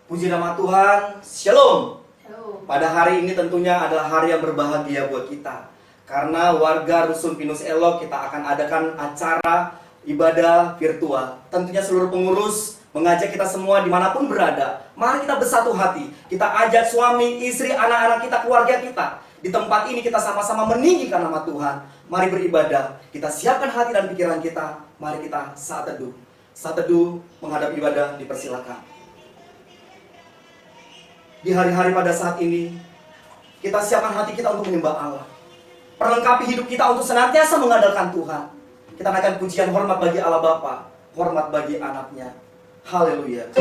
Puji nama Tuhan, Shalom. Halo. Pada hari ini tentunya adalah hari yang berbahagia buat kita. Karena warga Rusun Pinus Elok kita akan adakan acara ibadah virtual. Tentunya seluruh pengurus mengajak kita semua dimanapun berada. Mari kita bersatu hati. Kita ajak suami, istri, anak-anak kita, keluarga kita. Di tempat ini kita sama-sama meninggikan nama Tuhan. Mari beribadah. Kita siapkan hati dan pikiran kita. Mari kita saat teduh. Saat teduh menghadap ibadah dipersilakan. Di hari-hari pada saat ini, kita siapkan hati kita untuk menyembah Allah. Perlengkapi hidup kita untuk senantiasa mengandalkan Tuhan. Kita naikkan pujian hormat bagi Allah Bapa, hormat bagi anaknya. Haleluya.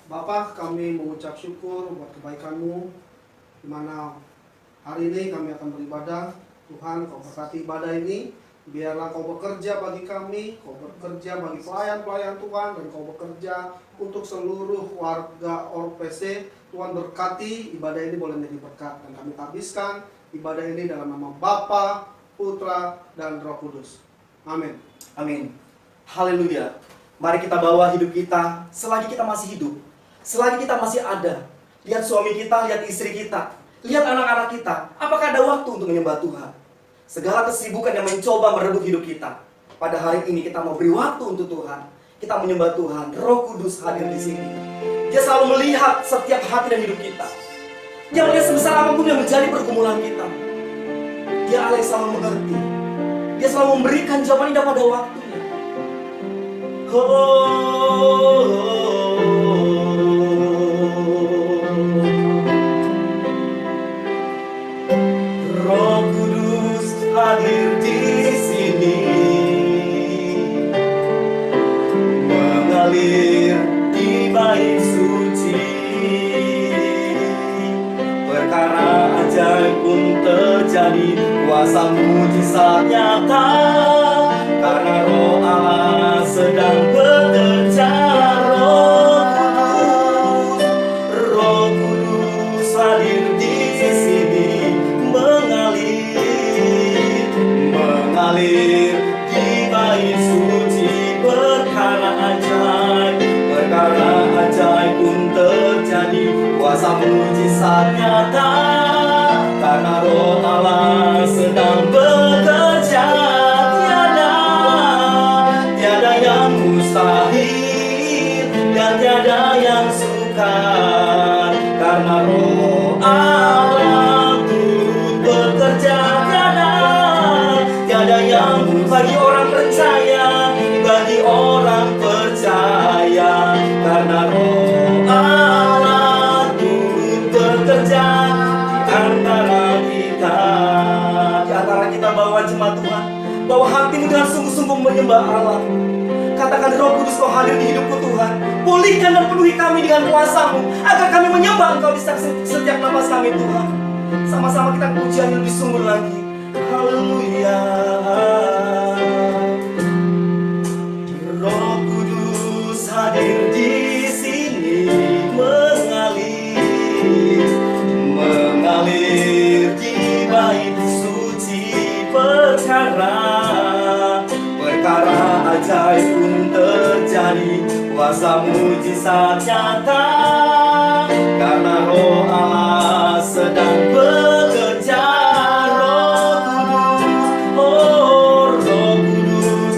Bapa, kami mengucap syukur buat kebaikan-Mu, di mana hari ini kami akan beribadah. Tuhan, Kau berkati ibadah ini, biarlah Kau bekerja bagi kami, Kau bekerja bagi pelayan-pelayan Tuhan, dan Kau bekerja untuk seluruh warga ORPC. Tuhan berkati ibadah ini boleh menjadi berkat, dan kami habiskan ibadah ini dalam nama Bapa, Putra, dan Roh Kudus. Amin. Amin. Haleluya. Mari kita bawa hidup kita selagi kita masih hidup. Selagi kita masih ada. Lihat suami kita, lihat istri kita, lihat anak-anak kita. Apakah ada waktu untuk menyembah Tuhan? Segala kesibukan yang mencoba merebut hidup kita. Pada hari ini kita mau beri waktu untuk Tuhan. Kita menyembah Tuhan. Roh Kudus hadir di sini. Dia selalu melihat setiap hati dan hidup kita. Dia melihat sebesar apapun yang menjadi pergumulan kita. Dia Allah yang selalu mengerti. Dia selalu memberikan jawaban indah pada waktunya. Roh Kudus hadir di sini, mengalir di bait suci. Perkara ajaib pun terjadi, kuasa mujizat nyata, karena Roh Allah sedang bekerja. Roh Kudus hadir di sini, mengalir di bait suci. Perkara ajaib pun terjadi, kuasa mujizat nyata, karena Roh Allah sedang bekerja. Tiada yang mustahil dan tiada yang sukar, karena Roh Allah turut bekerja. Tiada yang bagi orang percaya, bagi orang percaya, karena Roh Allah turut bekerja di antara kita. Di antara kita bawa jemaat Tuhan, bawa hatimu dengan sungguh-sungguh menyembah Allah. Katakan, Roh Kudus, Kau hadir di hidupku Tuhan. Pulihkan dan penuhi kami dengan kuasa-Mu, agar kami menyembah Engkau di setiap nafas kami Tuhan. Sama-sama kita pujian yang lebih sungguh lagi. Haleluya. Roh Kudus hadir di sini, mengalir di bait suci. Perkara ajaib pun terjadi, kuasa mujizat nyata, karena Roh Allah sedang bekerja. Roh Kudus, oh Roh Kudus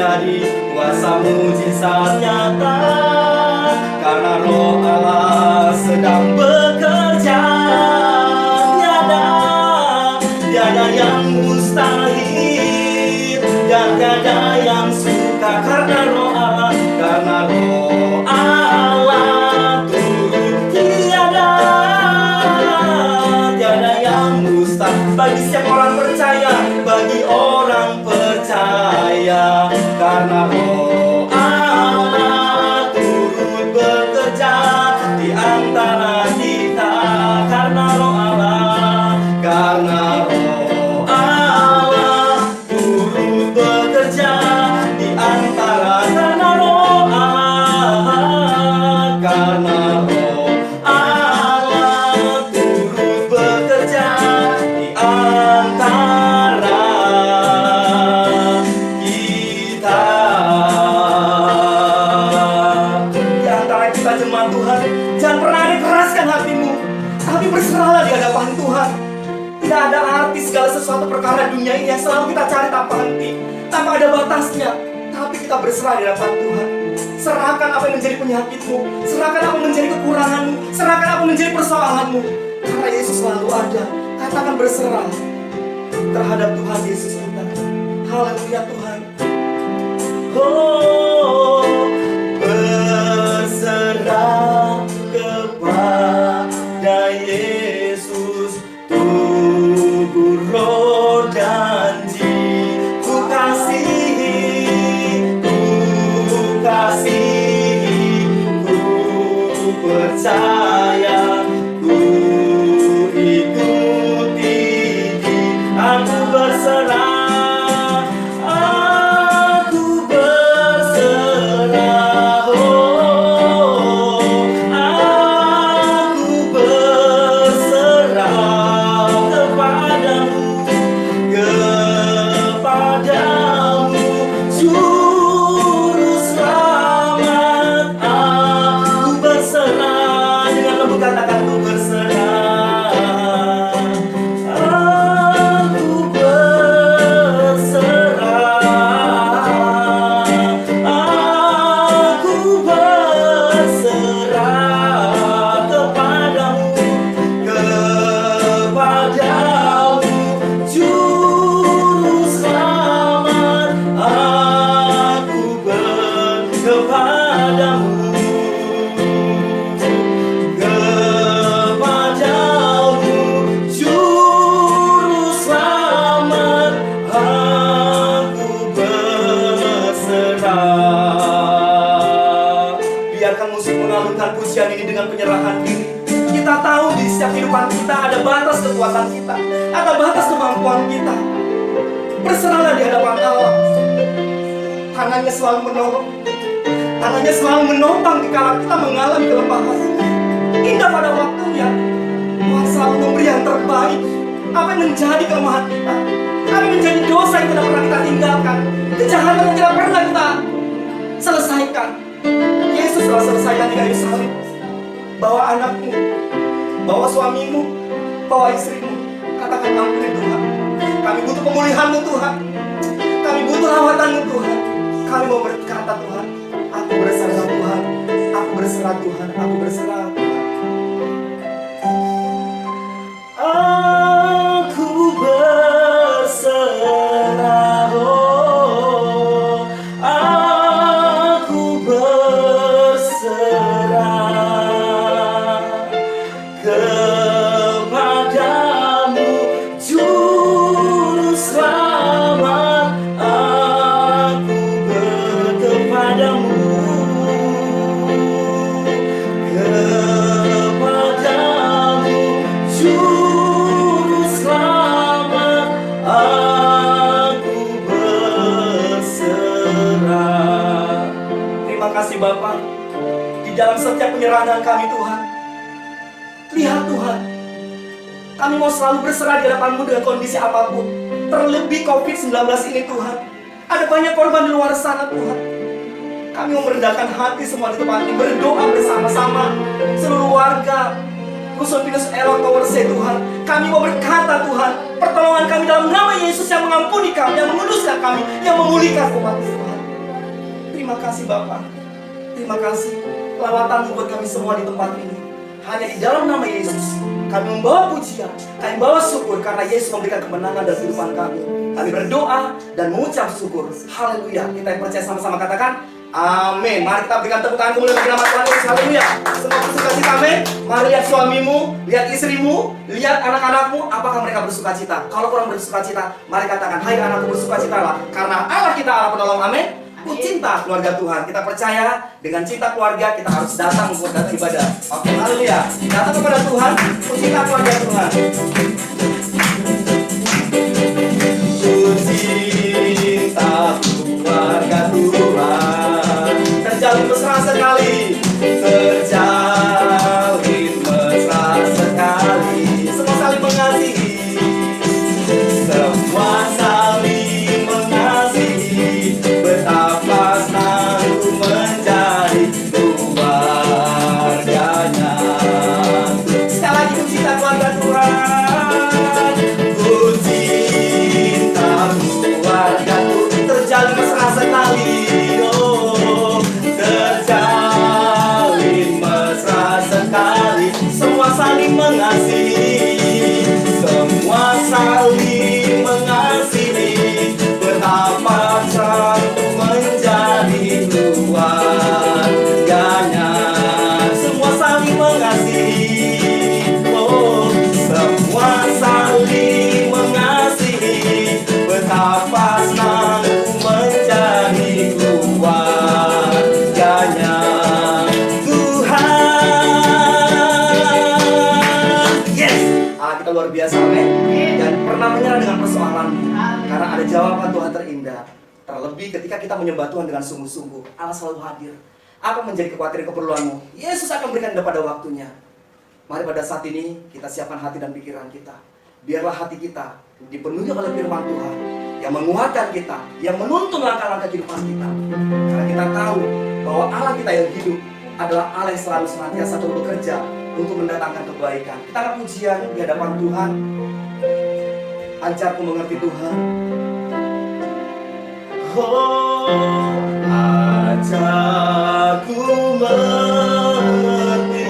terjadi kuasa mujizat nyata, karena Roh Allah sedang bekerja. Tiada yang mustahil dan tiada yang suka, karena Roh Allah, karena Roh Allah turun. Tiada yang mustahil bagi setiap orang percaya, bagi orang percaya, karena Roh Allah turut bekerja di antara kita, karena Roh Allah, karena Roh Allah turut bekerja di antara, karena Roh Allah, karena Roh Allah turut bekerja di antara kita. Di antara kita jemaat Tuhan, jangan pernah dikeraskan hatimu, tapi berserahlah di hadapan Tuhan. Tidak ada arti segala sesuatu perkara dunia ini yang selalu kita cari tanpa henti, tanpa ada batasnya. Tapi kita berserah di hadapan Tuhan. Serahkan apa yang menjadi penyakitmu, serahkan apa yang menjadi kekuranganmu, serahkan apa yang menjadi persoalanmu, karena Yesus selalu ada. Katakan berserah terhadap Tuhan Yesus kita. Haleluya Tuhan. Oh, berserah kepada Yesus, tubuh roh janji, ku kasihi, ku percaya, ku ikuti, aku berserah, aku berserah, oh, aku berserah kepadamu, Juru Selamat. Aku berserah, dengan lembut katakan ku berserah, aku berserah, aku berserah kepadamu, Juru Selamat. Aku kepadamu, Juru Selamat. Aku berserah. Biarkan musik mengalunkan pujian ini dengan penyerahan diri. Kita tahu di setiap kehidupan kita ada batas kekuatan kita, ada batas kemampuan kita. Berserahlah di hadapan Allah. Tangannya selalu menolong, tangannya selalu menopang di kala kita mengalami kelemahan. Indah pada waktunya, Tuhan selalu memberi yang terbaik. Apa yang menjadi kelemahan kita, apa yang menjadi dosa yang tidak pernah kita tinggalkan, kejahatan yang tidak pernah kita selesaikan, Yesus telah selesaikan di kayu salib. Bawa anakmu, bawa suamimu, bawa istrimu, katakan ampuni Tuhan. Kami butuh pemulihan-Mu Tuhan, kami butuh lawatanmu Tuhan. Kami mau berkata Tuhan, aku berserah Tuhan, aku berserah Tuhan, aku berserah Tuhan. Aku berserah, oh, aku berserah kepadamu, Juru Selamat. Aku kepadamu, Juru Selamat. Aku berserah. Terima kasih Bapa, di dalam setiap penyerahan kami Tuhan, lihat Tuhan, kami mau selalu berserah di hadapan-Mu dengan kondisi apapun. Terlebih COVID-19 ini Tuhan, ada banyak korban di luar sana Tuhan. Kami mau merendahkan hati semua di tempat ini, berdoa bersama-sama seluruh warga Rusun Pinus Elok Tower C Tuhan. Kami mau berkata Tuhan, pertolongan kami dalam nama Yesus yang mengampuni kami, yang menguduskan kami, yang memulihkan umat Tuhan. Terima kasih Bapa. Terima kasih lawatan buat kami semua di tempat ini. Hanya di dalam nama Yesus kami membawa pujian, kami membawa syukur karena Yesus memberikan kemenangan dalam kehidupan kami. Kami berdoa dan mengucap syukur. Haleluya. Kita yang percaya sama-sama katakan amin. Mari kita berikan tepuk tangan kemuliaan bagi nama Tuhan Yesus. Haleluya. Semua bersuka cita, amin. Mari lihat suamimu, lihat istrimu, lihat anak-anakmu, apakah mereka bersuka cita. Kalau kurang bersuka cita, mari katakan, hai anakku bersuka citalah, karena Allah kita Allah penolong, amin. Cinta keluarga Tuhan. Kita percaya dengan cinta keluarga kita harus datang untuk datang ibadah. Oke, haleluya. Datang kepada Tuhan, cinta keluarga Tuhan. Cinta keluarga Tuhan terjalin mesra sekali, terjalin mesra sekali. Semua saling mengasihi, semua saling mengasihi. Betapa senang menjadi keluarganya. Sekali lagi ku cinta keluarga Tuhan, ku cinta keluarga Tuhan. Terjalin mesra sekali, oh, terjalin mesra sekali. Semua saling mengasihi, semua saling mengasihi. Betapa senang menjadi keluarganya. Semua saling mengasihi, oh, semua saling mengasihi. Betapa senang menjadi keluarganya Tuhan. Yes, Allah kita luar biasa, amin. Dan pernah menyerah dengan persoalanmu, karena ada jawaban Tuhan terindah. Terlebih ketika kita menyembah Tuhan dengan sungguh-sungguh, Allah selalu hadir. Apa menjadi kekhawatiran keperluanmu? Yesus akan berikan pada waktunya. Mari pada saat ini kita siapkan hati dan pikiran kita. Biarlah hati kita dipenuhi oleh firman Tuhan yang menguatkan kita, yang menuntun langkah-langkah kehidupan kita. Karena kita tahu bahwa Allah kita yang hidup adalah Allah yang selalu senantiasa terus bekerja untuk mendatangkan kebaikan. Kita akan pujian di hadapan Tuhan. Ajarku mengerti Tuhan. Oh, ajarku mengerti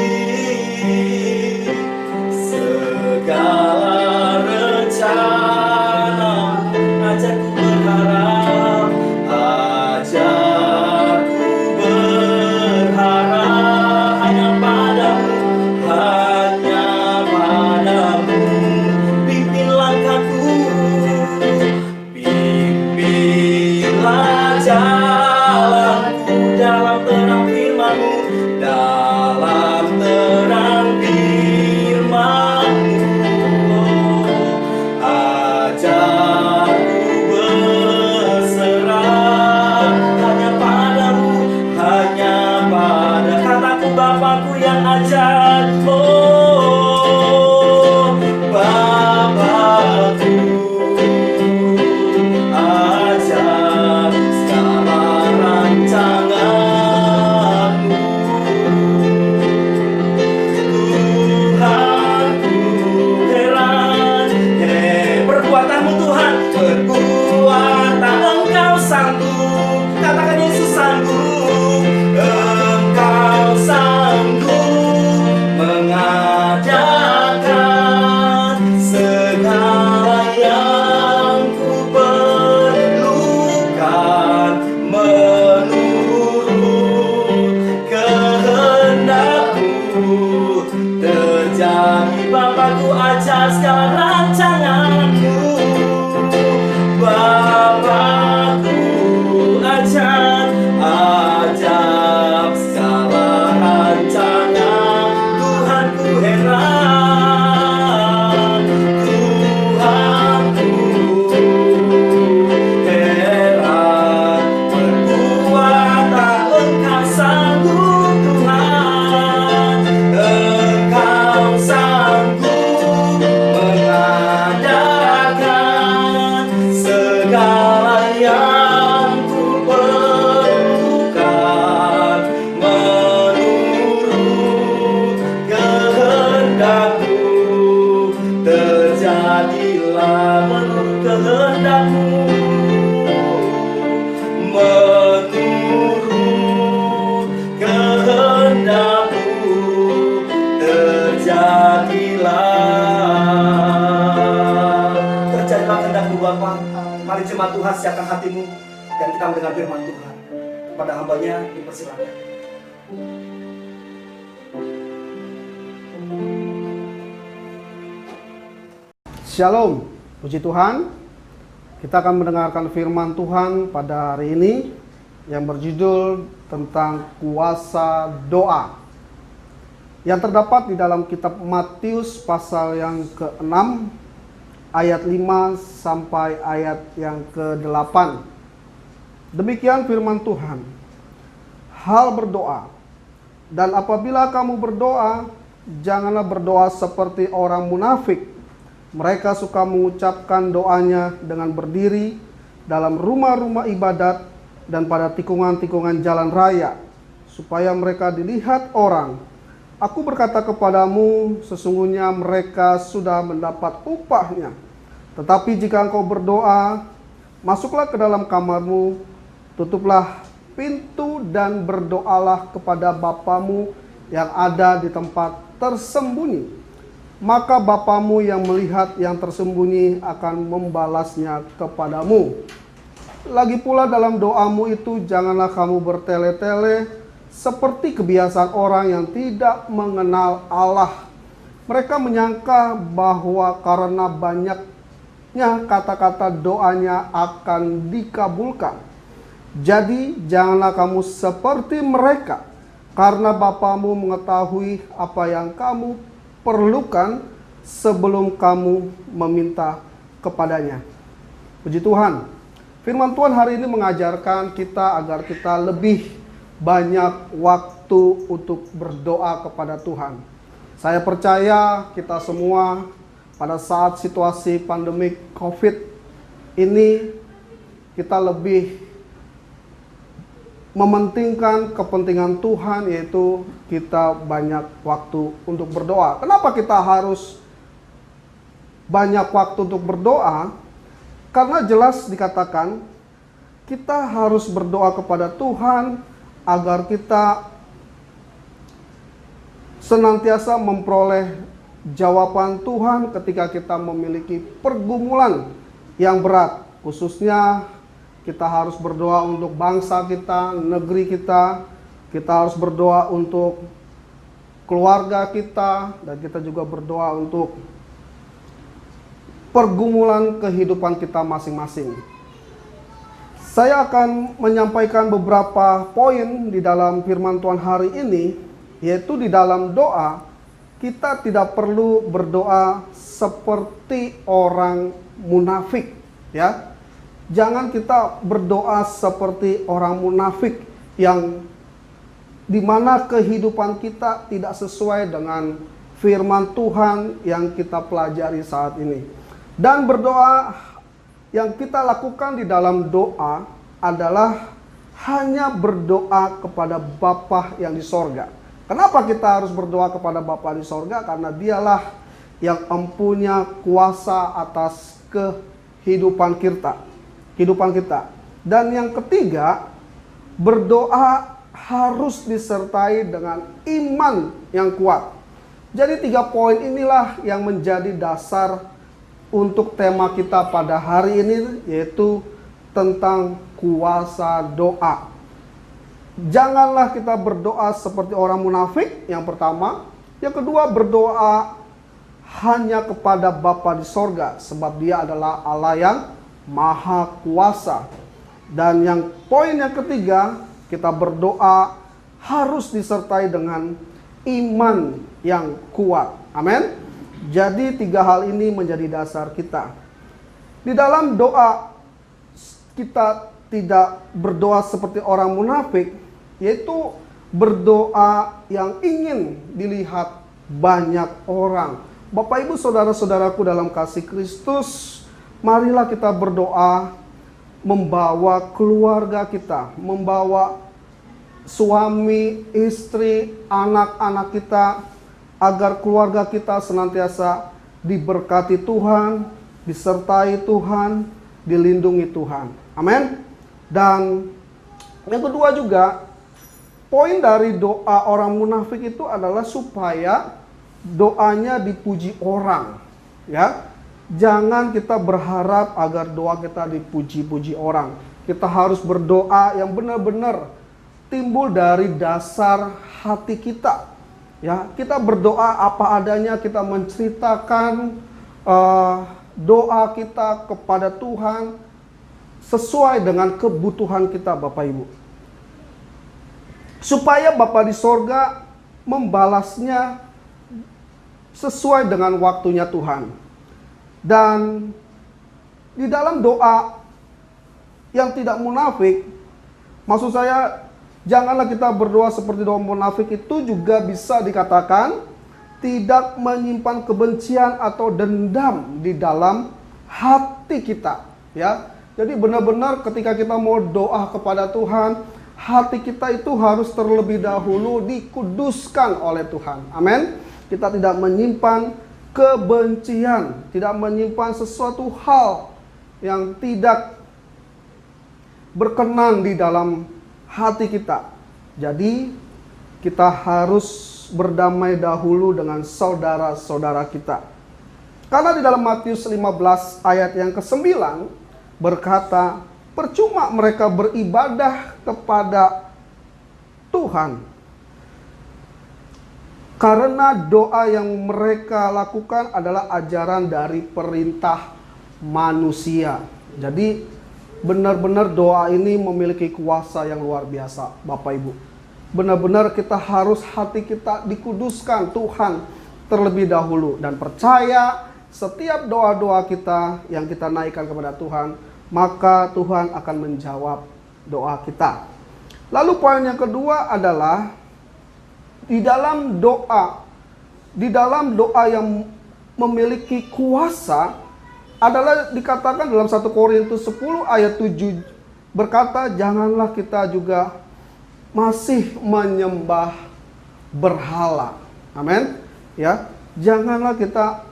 segala rencana. Ajarku berharap, ajarku berharap hanya padamu, hanya padamu. Pimpin langkahku, pimpinlah jalanku dalam terang firman-Mu, dalam terang firman-Mu. Ajarku berserah hanya padamu, hanya pada kataku Bapakku yang ajar. Oh, Bapakku ajar segala rancangan-Mu. Tuhanku heran, perbuatan-Mu Tuhan, perbuatan Engkau sanggup. Katakan Yesus sanggup, Engkau sanggup mengadakan segala yang ku perlukan, menurut kehendak-Mu terjadi. Bapakku ajar segala rancangan-Mu, Bapakku ajar, ajar segala rancangan. Tuhanku heran, Tuhanku heran, perbuatan Engkau sanggup Tuhan, Engkau sanggup mengadakan segala yang ku perlukan. Mari jemaat Tuhan siapkan hatimu dan kita mendengar firman Tuhan. Kepada hambanya dipersilakan. Shalom, puji Tuhan. Kita akan mendengarkan firman Tuhan pada hari ini yang berjudul tentang kuasa doa. Yang terdapat di dalam kitab Matius pasal yang ke-6 ayat 5 sampai ayat yang ke-8. Demikian firman Tuhan. Hal berdoa. Dan apabila kamu berdoa, janganlah berdoa seperti orang munafik. Mereka suka mengucapkan doanya dengan berdiri dalam rumah-rumah ibadat dan pada tikungan-tikungan jalan raya, supaya mereka dilihat orang. Aku berkata kepadamu, sesungguhnya mereka sudah mendapat upahnya. Tetapi jika engkau berdoa, masuklah ke dalam kamarmu, tutuplah pintu dan berdoalah kepada Bapamu yang ada di tempat tersembunyi. Maka Bapamu yang melihat yang tersembunyi akan membalasnya kepadamu. Lagi pula dalam doamu itu janganlah kamu bertele-tele seperti kebiasaan orang yang tidak mengenal Allah. Mereka menyangka bahwa karena banyaknya kata-kata doanya akan dikabulkan. Jadi janganlah kamu seperti mereka, karena Bapamu mengetahui apa yang kamu perlukan sebelum kamu meminta kepadanya. Puji Tuhan. Firman Tuhan hari ini mengajarkan kita agar kita lebih banyak waktu untuk berdoa kepada Tuhan. Saya percaya kita semua pada saat situasi pandemik COVID ini kita lebih mementingkan kepentingan Tuhan, yaitu kita banyak waktu untuk berdoa. Kenapa kita harus banyak waktu untuk berdoa? Karena jelas dikatakan kita harus berdoa kepada Tuhan agar kita senantiasa memperoleh jawaban Tuhan ketika kita memiliki pergumulan yang berat. Khususnya kita harus berdoa untuk bangsa kita, negeri kita. Kita harus berdoa untuk keluarga kita, dan kita juga berdoa untuk pergumulan kehidupan kita masing-masing. Saya akan menyampaikan beberapa poin di dalam firman Tuhan hari ini, yaitu di dalam doa, kita tidak perlu berdoa seperti orang munafik, ya. Jangan kita berdoa seperti orang munafik yang dimana kehidupan kita tidak sesuai dengan firman Tuhan yang kita pelajari saat ini. Dan berdoa yang kita lakukan di dalam doa adalah hanya berdoa kepada Bapa yang di sorga. Kenapa kita harus berdoa kepada Bapa di sorga? Karena dialah yang mempunyai kuasa atas kehidupan kita. Dan yang ketiga, berdoa harus disertai dengan iman yang kuat. Jadi 3 poin inilah yang menjadi dasar untuk tema kita pada hari ini, yaitu tentang kuasa doa. Janganlah kita berdoa seperti orang munafik, yang pertama. Yang kedua, berdoa hanya kepada Bapa di sorga, sebab Dia adalah Allah yang Maha Kuasa. Dan yang poin yang ketiga, kita berdoa harus disertai dengan iman yang kuat. Amin. Jadi 3 hal ini menjadi dasar kita. Di dalam doa, kita tidak berdoa seperti orang munafik, yaitu berdoa yang ingin dilihat banyak orang. Bapak Ibu saudara-saudaraku dalam kasih Kristus, marilah kita berdoa membawa keluarga kita, membawa suami, istri, anak-anak kita, agar keluarga kita senantiasa diberkati Tuhan, disertai Tuhan, dilindungi Tuhan. Amin. Dan yang kedua juga, poin dari doa orang munafik itu adalah supaya doanya dipuji orang, ya. Jangan kita berharap agar doa kita dipuji-puji orang. Kita harus berdoa yang benar-benar timbul dari dasar hati kita. Ya, kita berdoa apa adanya, kita menceritakan doa kita kepada Tuhan sesuai dengan kebutuhan kita, Bapak Ibu. Supaya Bapa di sorga membalasnya sesuai dengan waktunya Tuhan. Dan di dalam doa yang tidak munafik, maksud saya janganlah kita berdoa seperti doa munafik, itu juga bisa dikatakan tidak menyimpan kebencian atau dendam di dalam hati kita, ya. Jadi benar-benar ketika kita mau doa kepada Tuhan, hati kita itu harus terlebih dahulu dikuduskan oleh Tuhan. Amin. Kita tidak menyimpan kebencian, tidak menyimpan sesuatu hal yang tidak berkenan di dalam hati kita. Jadi kita harus berdamai dahulu dengan saudara-saudara kita. Karena di dalam Matius 15 ayat yang ke-9 berkata, percuma mereka beribadah kepada Tuhan karena doa yang mereka lakukan adalah ajaran dari perintah manusia. Jadi benar-benar doa ini memiliki kuasa yang luar biasa, Bapak Ibu. Benar-benar kita harus hati kita dikuduskan Tuhan terlebih dahulu. Dan percaya setiap doa-doa kita yang kita naikkan kepada Tuhan, maka Tuhan akan menjawab doa kita. Lalu poin yang kedua adalah di dalam doa yang memiliki kuasa adalah dikatakan dalam 1 Korintus 10 ayat 7 berkata, janganlah kita juga masih menyembah berhala. Amin. Ya, janganlah kita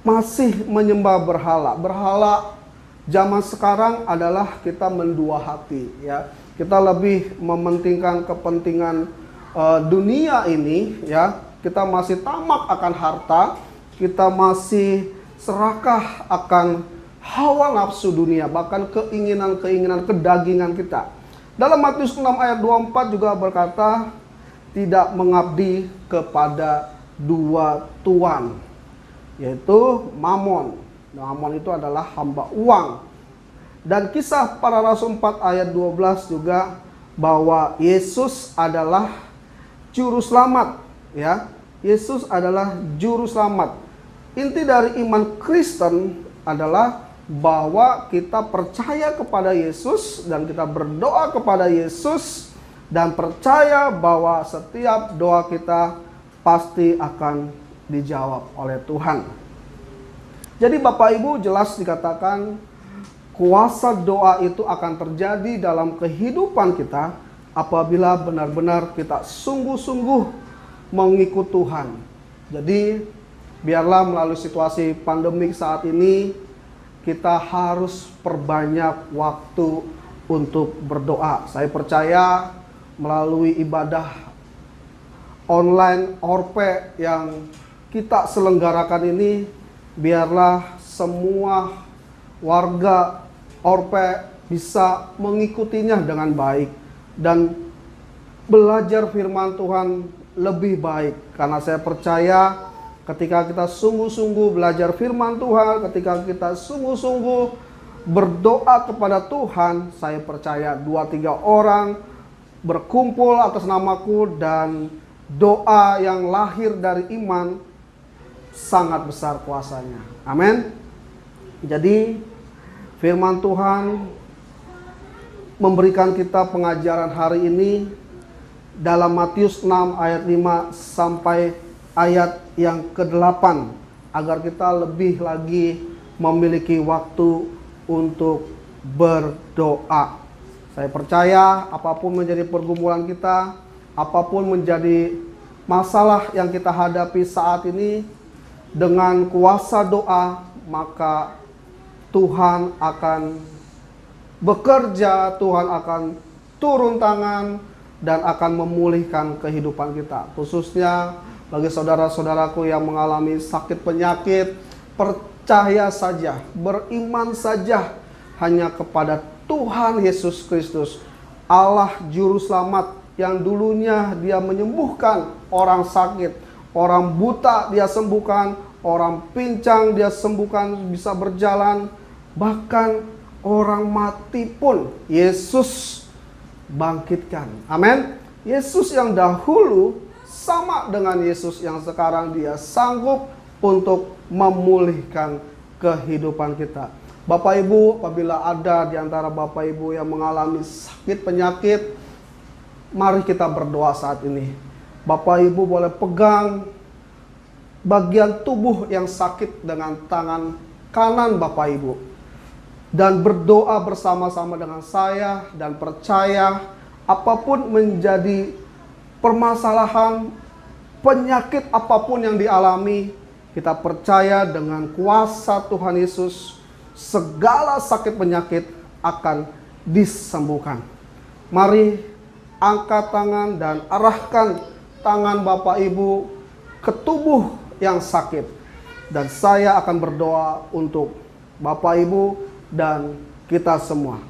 masih menyembah berhala. Berhala zaman sekarang adalah kita mendua hati, ya. Kita lebih mementingkan kepentingan dunia ini, ya. Kita masih tamak akan harta, kita masih serakah akan hawa nafsu dunia, bahkan keinginan-keinginan kedagingan kita. Dalam Matius 6 ayat 24 juga berkata, tidak mengabdi kepada dua tuan, yaitu Mamon. Mamon itu adalah hamba uang. Dan Kisah Para Rasul 4 ayat 12 juga bahwa Yesus adalah juru selamat, ya. Yesus adalah juru selamat. Inti dari iman Kristen adalah bahwa kita percaya kepada Yesus dan kita berdoa kepada Yesus dan percaya bahwa setiap doa kita pasti akan dijawab oleh Tuhan. Jadi Bapak Ibu, jelas dikatakan kuasa doa itu akan terjadi dalam kehidupan kita apabila benar-benar kita sungguh-sungguh mengikut Tuhan. Jadi biarlah melalui situasi pandemik saat ini kita harus perbanyak waktu untuk berdoa. Saya percaya melalui ibadah online Orpe yang kita selenggarakan ini, biarlah semua warga Orpe bisa mengikutinya dengan baik dan belajar firman Tuhan lebih baik. Karena saya percaya ketika kita sungguh-sungguh belajar firman Tuhan, ketika kita sungguh-sungguh berdoa kepada Tuhan, saya percaya 2-3 orang berkumpul atas namaku dan doa yang lahir dari iman sangat besar kuasanya. Amin. Jadi firman Tuhan memberikan kita pengajaran hari ini dalam Matius 6 ayat 5 sampai ayat yang ke-8 agar kita lebih lagi memiliki waktu untuk berdoa. Saya percaya apapun menjadi pergumulan kita, apapun menjadi masalah yang kita hadapi saat ini, dengan kuasa doa maka Tuhan akan bekerja, Tuhan akan turun tangan dan akan memulihkan kehidupan kita. Khususnya bagi saudara-saudaraku yang mengalami sakit penyakit, percaya saja, beriman saja hanya kepada Tuhan Yesus Kristus, Allah Juru Selamat, yang dulunya Dia menyembuhkan orang sakit, orang buta Dia sembuhkan, orang pincang Dia sembuhkan, bisa berjalan, bahkan orang mati pun Yesus bangkitkan. Amin. Yesus yang dahulu sama dengan Yesus yang sekarang, Dia sanggup untuk memulihkan kehidupan kita. Bapak Ibu, apabila ada di antara Bapak Ibu yang mengalami sakit penyakit, mari kita berdoa saat ini. Bapak Ibu boleh pegang bagian tubuh yang sakit dengan tangan kanan Bapak Ibu, dan berdoa bersama-sama dengan saya, dan percaya apapun menjadi permasalahan, penyakit apapun yang dialami, kita percaya dengan kuasa Tuhan Yesus, segala sakit penyakit akan disembuhkan. Mari angkat tangan dan arahkan tangan Bapak Ibu ke tubuh yang sakit. Dan saya akan berdoa untuk Bapak Ibu dan kita semua.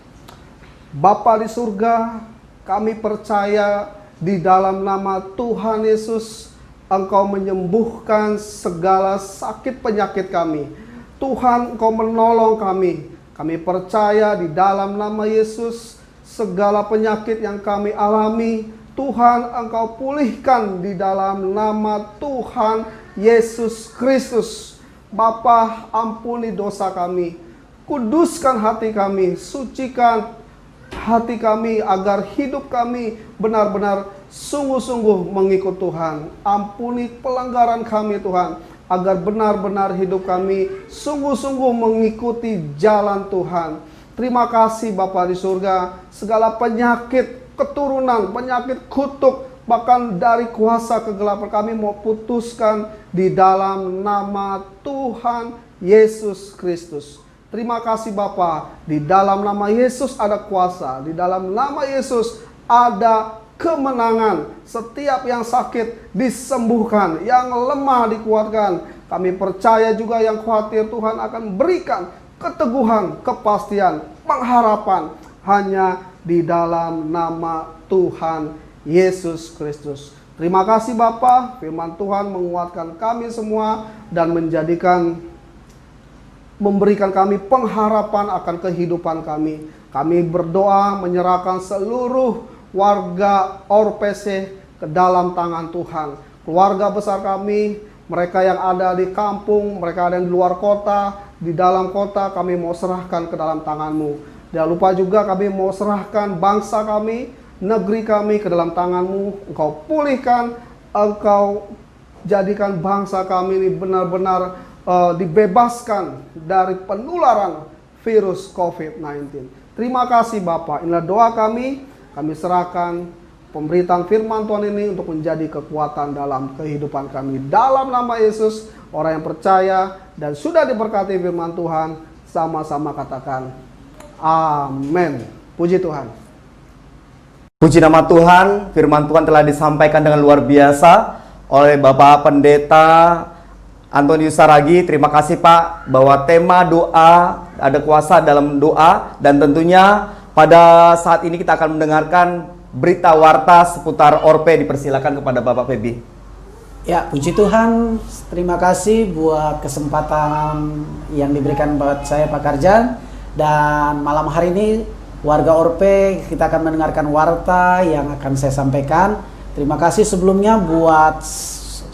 Bapa di surga, kami percaya di dalam nama Tuhan Yesus, Engkau menyembuhkan segala sakit penyakit kami. Tuhan, Engkau menolong kami. Kami percaya di dalam nama Yesus, segala penyakit yang kami alami, Tuhan, Engkau pulihkan di dalam nama Tuhan Yesus Kristus. Bapa, ampuni dosa kami, kuduskan hati kami, sucikan hati kami agar hidup kami benar-benar sungguh-sungguh mengikut Tuhan. Ampuni pelanggaran kami Tuhan, agar benar-benar hidup kami sungguh-sungguh mengikuti jalan Tuhan. Terima kasih Bapa di surga, segala penyakit keturunan, penyakit kutuk, bahkan dari kuasa kegelapan kami mau putuskan di dalam nama Tuhan Yesus Kristus. Terima kasih Bapa, di dalam nama Yesus ada kuasa, di dalam nama Yesus ada kemenangan. Setiap yang sakit disembuhkan, yang lemah dikuatkan. Kami percaya juga yang khawatir, Tuhan akan berikan keteguhan, kepastian, pengharapan hanya di dalam nama Tuhan Yesus Kristus. Terima kasih Bapa, firman Tuhan menguatkan kami semua dan memberikan kami pengharapan akan kehidupan kami. Kami berdoa menyerahkan seluruh warga ORPC ke dalam tangan Tuhan. Keluarga besar kami, mereka yang ada di kampung, mereka ada yang di luar kota, di dalam kota, kami mau serahkan ke dalam tangan-Mu. Jangan lupa juga kami mau serahkan bangsa kami, negeri kami ke dalam tangan-Mu. Engkau pulihkan, Engkau jadikan bangsa kami ini benar-benar dibebaskan dari penularan virus COVID-19. Terima kasih Bapak, inilah doa kami. Kami serahkan pemberitaan firman Tuhan ini untuk menjadi kekuatan dalam kehidupan kami. Dalam nama Yesus, orang yang percaya dan sudah diberkati firman Tuhan, sama-sama katakan amin. Puji Tuhan. Puji nama Tuhan, firman Tuhan telah disampaikan dengan luar biasa oleh Bapak Pendeta Antonius Saragi. Terima kasih Pak, bahwa tema doa, ada kuasa dalam doa, dan tentunya pada saat ini kita akan mendengarkan berita warta seputar ORPE. Dipersilakan kepada Bapak Feby. Ya, puji Tuhan. Terima kasih buat kesempatan yang diberikan buat saya Pak Karjan. Dan malam hari ini warga ORPE kita akan mendengarkan warta yang akan saya sampaikan. Terima kasih sebelumnya buat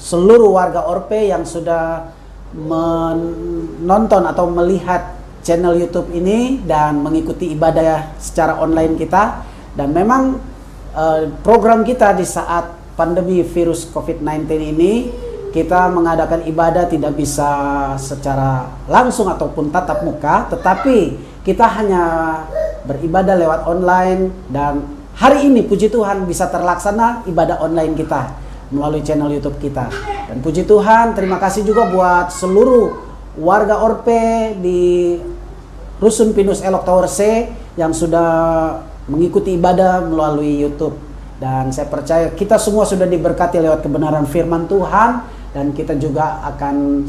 seluruh warga ORPE yang sudah menonton atau melihat channel YouTube ini dan mengikuti ibadah secara online kita. Dan memang program kita di saat pandemi virus COVID-19 ini, kita mengadakan ibadah tidak bisa secara langsung ataupun tatap muka, tetapi kita hanya beribadah lewat online. Dan hari ini puji Tuhan bisa terlaksana ibadah online kita melalui channel YouTube kita. Dan puji Tuhan, terima kasih juga buat seluruh warga ORPE di Rusun Pinus Elok Tower C yang sudah mengikuti ibadah melalui YouTube. Dan saya percaya kita semua sudah diberkati lewat kebenaran firman Tuhan, dan kita juga akan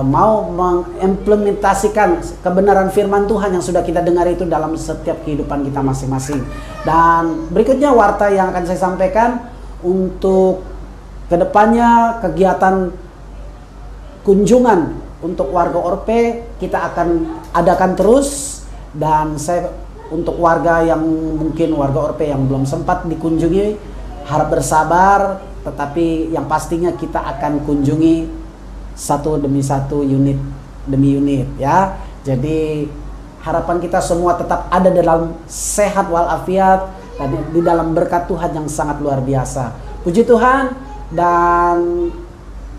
mau mengimplementasikan kebenaran firman Tuhan yang sudah kita dengar itu dalam setiap kehidupan kita masing-masing. Dan berikutnya warta yang akan saya sampaikan untuk kedepannya kegiatan kunjungan untuk warga Orpe kita akan adakan terus, dan saya untuk warga yang mungkin warga Orpe yang belum sempat dikunjungi harap bersabar, tetapi yang pastinya kita akan kunjungi satu demi satu, unit demi unit ya. Jadi harapan kita semua tetap ada dalam sehat walafiat dan di dalam berkat Tuhan yang sangat luar biasa. Puji Tuhan. Dan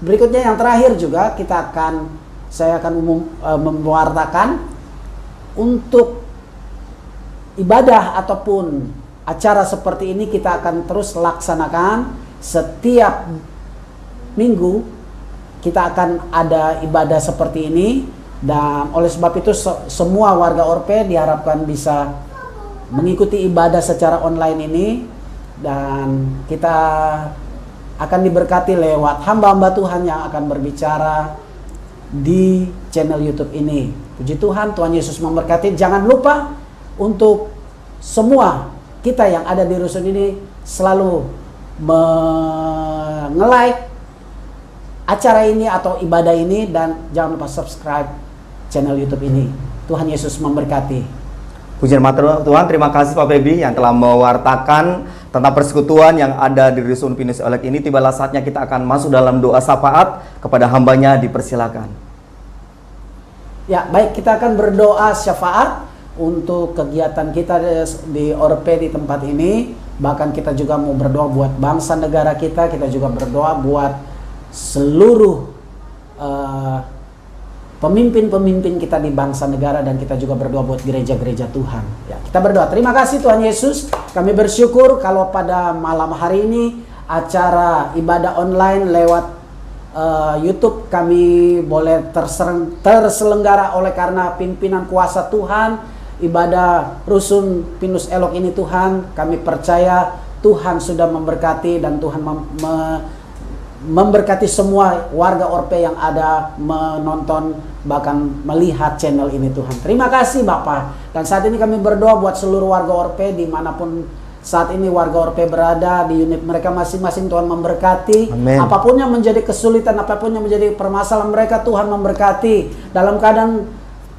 berikutnya yang terakhir juga saya akan mewartakan untuk ibadah ataupun acara seperti ini kita akan terus laksanakan setiap minggu. Kita akan ada ibadah seperti ini, dan oleh sebab itu semua warga Orpe diharapkan bisa mengikuti ibadah secara online ini, dan kita akan diberkati lewat hamba-hamba Tuhan yang akan berbicara di channel YouTube ini. Puji Tuhan, Tuhan Yesus memberkati. Jangan lupa untuk semua kita yang ada di rusun ini selalu nge-like acara ini atau ibadah ini, dan jangan lupa subscribe channel YouTube ini. Tuhan Yesus memberkati. Pujian matur Tuhan, terima kasih Pak Feby yang telah mewartakan tentang persekutuan yang ada di Rusun Pinus Elek ini. Tibalah saatnya kita akan masuk dalam doa syafaat kepada hambanya, dipersilakan. Ya, baik, kita akan berdoa syafaat untuk kegiatan kita di Orpe di tempat ini. Bahkan kita juga mau berdoa buat bangsa negara kita juga berdoa buat seluruh pemimpin-pemimpin kita di bangsa negara, dan kita juga berdoa buat gereja-gereja Tuhan. Ya, kita berdoa. Terima kasih Tuhan Yesus. Kami bersyukur kalau pada malam hari ini acara ibadah online lewat YouTube kami boleh terselenggara oleh karena pimpinan kuasa Tuhan. Ibadah Rusun Pinus Elok ini Tuhan, kami percaya Tuhan sudah memberkati, dan Tuhan memberkati semua warga Orpe yang ada menonton bahkan melihat channel ini Tuhan. Terima kasih Bapak. Dan saat ini kami berdoa buat seluruh warga Orpe dimanapun saat ini warga Orpe berada di unit mereka masing-masing. Tuhan memberkati. Amen. Apapun yang menjadi kesulitan, apapun yang menjadi permasalahan mereka, Tuhan memberkati. Dalam keadaan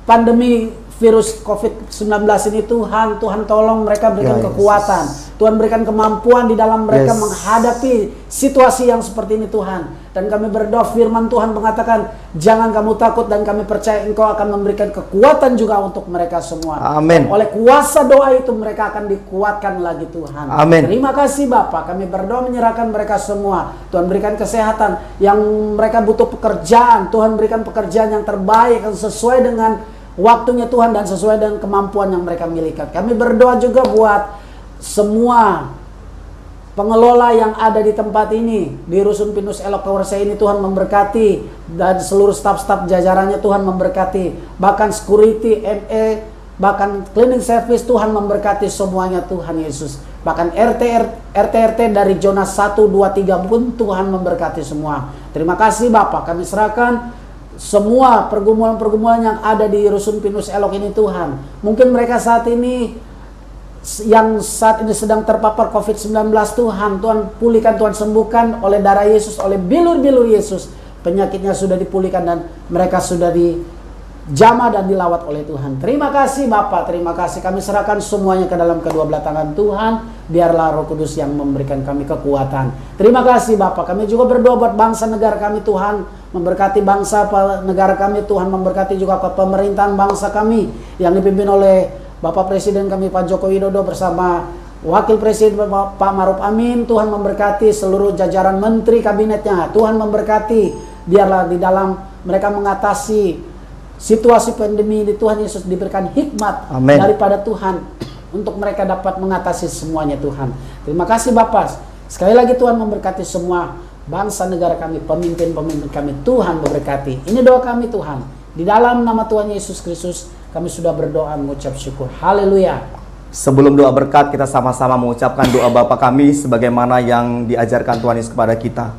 pandemi virus COVID-19 ini Tuhan tolong mereka, berikan kekuatan. Tuhan berikan kemampuan di dalam mereka menghadapi situasi yang seperti ini Tuhan. Dan kami berdoa, firman Tuhan mengatakan, jangan kamu takut, dan kami percaya Engkau akan memberikan kekuatan juga untuk mereka semua. Amin. Oleh kuasa doa itu mereka akan dikuatkan lagi Tuhan. Amin. Terima kasih Bapak, kami berdoa menyerahkan mereka semua. Tuhan berikan kesehatan, yang mereka butuh pekerjaan, Tuhan berikan pekerjaan yang terbaik, yang sesuai dengan waktunya Tuhan dan sesuai dengan kemampuan yang mereka miliki. Kami berdoa juga buat semua pengelola yang ada di tempat ini, di Rusun Pinus Elok Kawarsa ini, Tuhan memberkati, dan seluruh staf-staf jajarannya Tuhan memberkati, bahkan security, ME, bahkan cleaning service, Tuhan memberkati semuanya Tuhan Yesus. Bahkan RT dari zona 1, 2, 3 pun Tuhan memberkati semua. Terima kasih Bapak, kami serahkan semua pergumulan-pergumulan yang ada di Rusun Pinus Elok ini Tuhan. Mungkin mereka saat ini sedang terpapar COVID-19 Tuhan pulihkan, Tuhan sembuhkan oleh darah Yesus, oleh bilur-bilur Yesus. Penyakitnya sudah dipulihkan dan mereka sudah dijamah dan dilawat oleh Tuhan. Terima kasih Bapak, terima kasih. Kami serahkan semuanya ke dalam kedua belah tangan Tuhan. Biarlah Roh Kudus yang memberikan kami kekuatan. Terima kasih Bapak. Kami juga berdoa buat bangsa negara kami Tuhan. Memberkati bangsa negara kami Tuhan. Memberkati juga pemerintahan bangsa kami yang dipimpin oleh Bapak Presiden kami Pak Joko Widodo bersama Wakil Presiden Pak Maruf Amin. Tuhan memberkati seluruh jajaran menteri kabinetnya. Tuhan memberkati, biarlah di dalam mereka mengatasi situasi pandemi ini Tuhan Yesus diberikan hikmat daripada Tuhan untuk mereka dapat mengatasi semuanya Tuhan. Terima kasih Bapak. Sekali lagi Tuhan memberkati semua bangsa negara kami, pemimpin-pemimpin kami. Tuhan memberkati. Ini doa kami Tuhan. Di dalam nama Tuhan Yesus Kristus kami sudah berdoa mengucap syukur. Haleluya. Sebelum doa berkat, kita sama-sama mengucapkan doa Bapa kami sebagaimana yang diajarkan Tuhan Yesus kepada kita.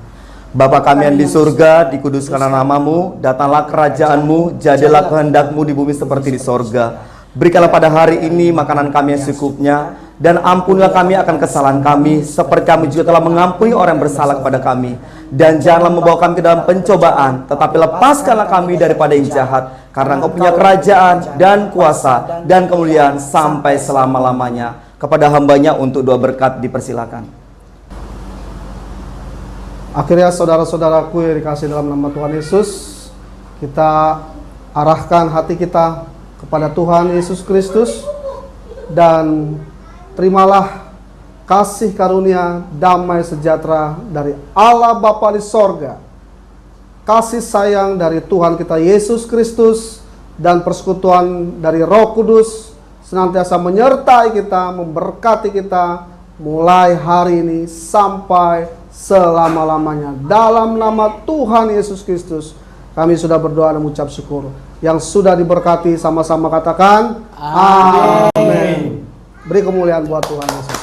Bapa kami yang di surga, dikuduskanlah namamu, datanglah kerajaanmu, jadilah kehendakmu di bumi seperti di sorga. Berikanlah pada hari ini makanan kami yang secukupnya, dan ampunilah kami akan kesalahan kami, seperti kami juga telah mengampuni orang yang bersalah kepada kami. Dan janganlah membawa kami ke dalam pencobaan, tetapi lepaskanlah kami daripada yang jahat, karena Engkau punya kerajaan dan kuasa dan kemuliaan sampai selama-lamanya. Kepada hambanya untuk doa berkat dipersilakan. Akhirnya saudara-saudaraku yang dikasih dalam nama Tuhan Yesus, kita arahkan hati kita kepada Tuhan Yesus Kristus, dan terimalah kasih karunia damai sejahtera dari Allah Bapa di sorga, kasih sayang dari Tuhan kita Yesus Kristus, dan persekutuan dari Roh Kudus senantiasa menyertai kita, memberkati kita mulai hari ini sampai selama-lamanya. Dalam nama Tuhan Yesus Kristus kami sudah berdoa dan mengucap syukur. Yang sudah diberkati sama-sama katakan amin. Beri kemuliaan buat Tuhan Yesus.